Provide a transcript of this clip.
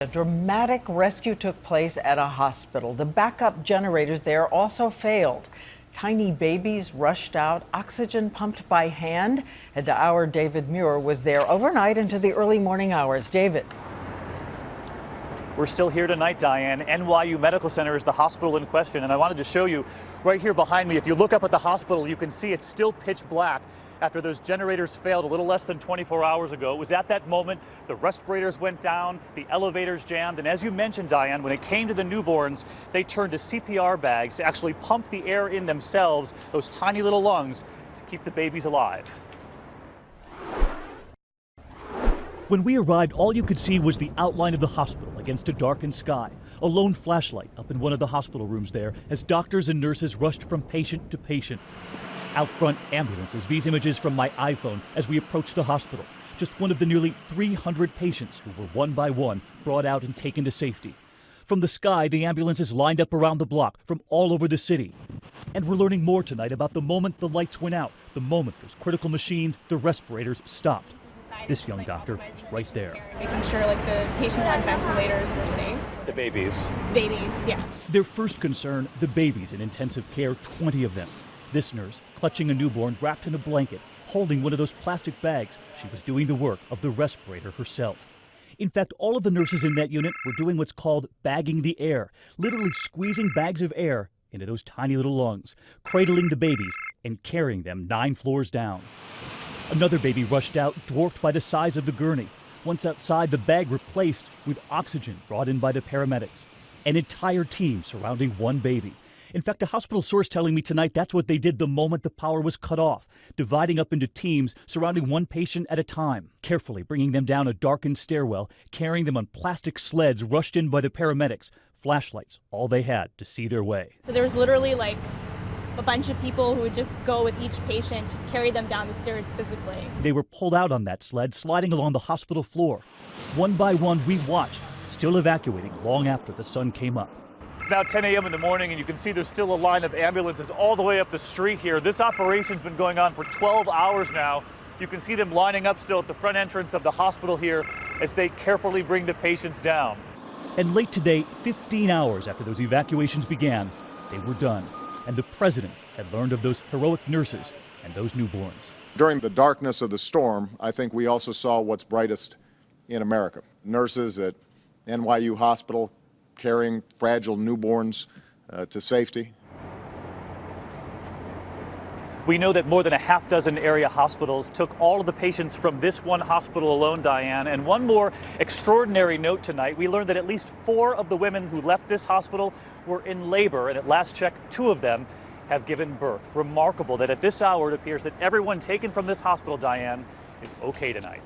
A dramatic rescue took place at a hospital. The backup generators there also failed. Tiny babies rushed out, oxygen pumped by hand. And our David Muir was there overnight into the early morning hours. David. We're still here tonight, Diane. NYU Medical Center is the hospital in question, and I wanted to show you right here behind me. If you look up at the hospital, you can see it's still pitch black after those generators failed a little less than 24 hours ago. It was at that moment the respirators went down, the elevators jammed, and as you mentioned, Diane, when it came to the newborns, they turned to CPR bags to actually pump the air in themselves, those tiny little lungs, to keep the babies alive. When we arrived, all you could see was the outline of the hospital against a darkened sky. A lone flashlight up in one of the hospital rooms there as doctors and nurses rushed from patient to patient. Out front, ambulances. These images from my iPhone as we approached the hospital. Just one of the nearly 300 patients who were one by one brought out and taken to safety. From the sky, the ambulances lined up around the block from all over the city. And we're learning more tonight about the moment the lights went out, the moment those critical machines, the respirators, stopped. This young doctor was right there. Making sure the patients on ventilators were safe. The babies. Babies, yeah. Their first concern, the babies in intensive care, 20 of them. This nurse, clutching a newborn wrapped in a blanket, holding one of those plastic bags. She was doing the work of the respirator herself. In fact, all of the nurses in that unit were doing what's called bagging the air, literally squeezing bags of air into those tiny little lungs, cradling the babies and carrying them 9 floors down. Another baby rushed out, dwarfed by the size of the gurney. Once outside, the bag replaced with oxygen brought in by the paramedics. An entire team surrounding one baby. In fact, a hospital source telling me tonight that's what they did the moment the power was cut off, dividing up into teams, surrounding one patient at a time, carefully bringing them down a darkened stairwell, carrying them on plastic sleds rushed in by the paramedics, flashlights, all they had to see their way. So there was literally a bunch of people who would just go with each patient to carry them down the stairs physically. They were pulled out on that sled, sliding along the hospital floor. One by one, we watched, still evacuating long after the sun came up. It's now 10 a.m. in the morning, and you can see there's still a line of ambulances all the way up the street here. This operation's been going on for 12 hours now. You can see them lining up still at the front entrance of the hospital here as they carefully bring the patients down. And late today, 15 hours after those evacuations began, they were done. And the president had learned of those heroic nurses and those newborns. During the darkness of the storm, I think we also saw what's brightest in America. Nurses at NYU Hospital carrying fragile newborns to safety. We know that more than a half dozen area hospitals took all of the patients from this one hospital alone, Diane. And one more extraordinary note tonight. We learned that at least 4 of the women who left this hospital were in labor, and at last check, 2 of them have given birth. Remarkable that at this hour it appears that everyone taken from this hospital, Diane, is okay tonight.